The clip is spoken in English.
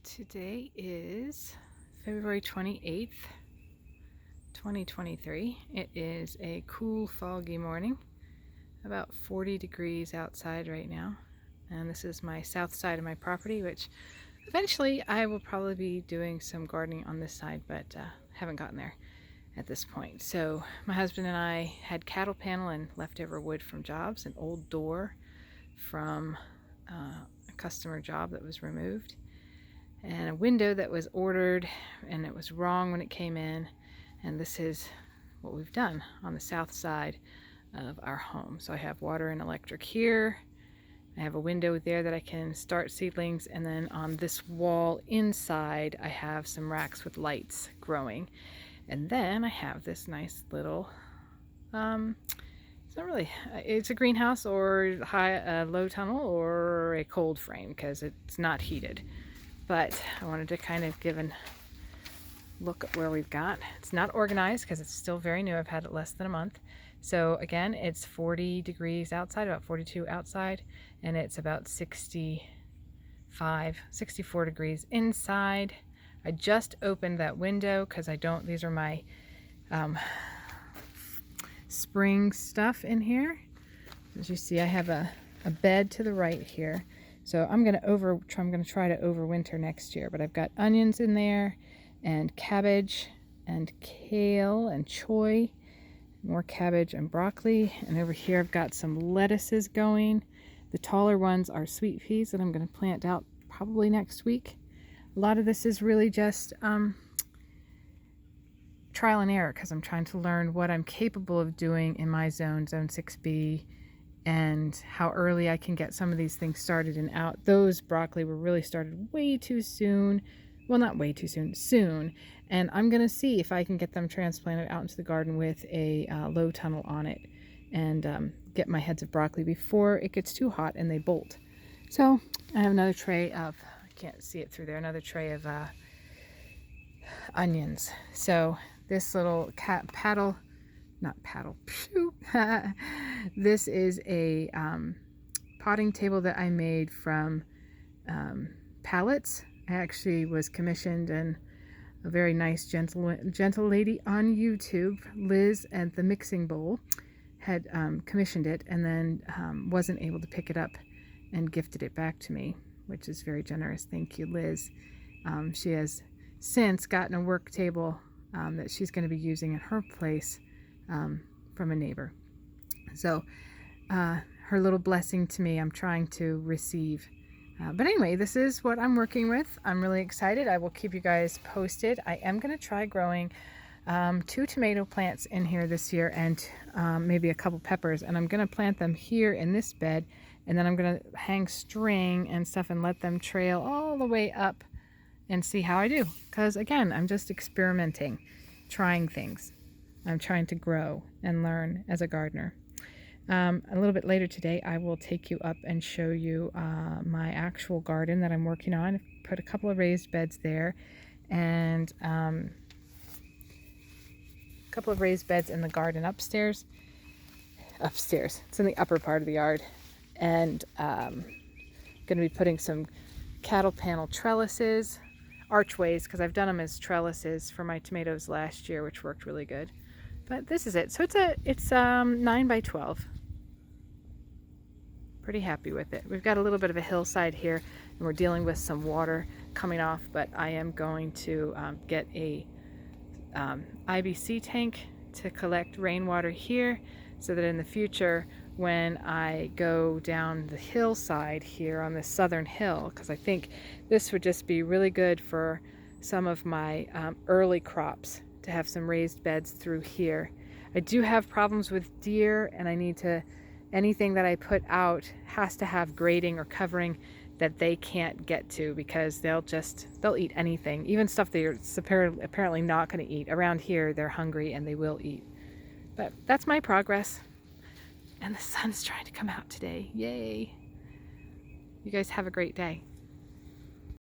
Today is February 28th, 2023. It is a cool, foggy morning, about 40 degrees outside right now. And this is my south side of my property, which eventually I will probably be doing some gardening on this side, but haven't gotten there at this point. So my husband and I had cattle panel and leftover wood from jobs, an old door from a customer job that was removed, and a window that was ordered and it was wrong when it came in. And this is what we've done on the south side of our home. So I have water and electric here. I have a window there that I can start seedlings, and then on this wall inside I have some racks with lights growing. And then I have this nice little it's not really, it's a greenhouse or low tunnel or a cold frame because it's not heated. But I wanted to kind of give a look at where we've got. It's not organized because it's still very new. I've had it less than a month. So again, it's 40 degrees outside, about 42 outside, and it's about 65, 64 degrees inside. I just opened that window because these are my spring stuff in here. As you see, I have a bed to the right here. So I'm gonna try to overwinter next year, but I've got onions in there and cabbage and kale and choy, more cabbage and broccoli. And over here I've got some lettuces going. The taller ones are sweet peas that I'm gonna plant out probably next week. A lot of this is really just trial and error because I'm trying to learn what I'm capable of doing in my zone 6B, and how early I can get some of these things started and out. Those broccoli were really started way too soon. Well, not way too soon, soon. And I'm gonna see if I can get them transplanted out into the garden with a low tunnel on it, and get my heads of broccoli before it gets too hot and they bolt. So I have another tray of, I can't see it through there, another tray of onions. So this little this is a potting table that I made from pallets. I actually was commissioned, and a very nice gentle lady on YouTube, Liz at the Mixing Bowl, had commissioned it, and then wasn't able to pick it up and gifted it back to me, which is very generous. Thank you, Liz. She has since gotten a work table that she's going to be using in her place from a neighbor. So her little blessing to me, I'm trying to receive. But anyway, this is what I'm working with. I'm really excited. I will keep you guys posted. I am going to try growing 2 tomato plants in here this year, and maybe a couple peppers. And I'm going to plant them here in this bed, and then I'm going to hang string and stuff and let them trail all the way up and see how I do. Because again, I'm just experimenting, trying things. I'm trying to grow and learn as a gardener. A little bit later today, I will take you up and show you my actual garden that I'm working on. I've put a couple of raised beds there, and a couple of raised beds in the garden upstairs. It's in the upper part of the yard. And going to be putting some cattle panel trellises, archways, because I've done them as trellises for my tomatoes last year, which worked really good. But this is it. So it's 9 by 12. Pretty happy with it. We've got a little bit of a hillside here, and we're dealing with some water coming off, but I am going to get a IBC tank to collect rainwater here, so that in the future, when I go down the hillside here on the southern hill, because I think this would just be really good for some of my early crops, to have some raised beds through here. I do have problems with deer, and I need to, anything that I put out has to have grading or covering that they can't get to, because they'll eat anything, even stuff they're apparently not going to eat. Around here, they're hungry and they will eat. But that's my progress. And the sun's trying to come out today. Yay. You guys have a great day.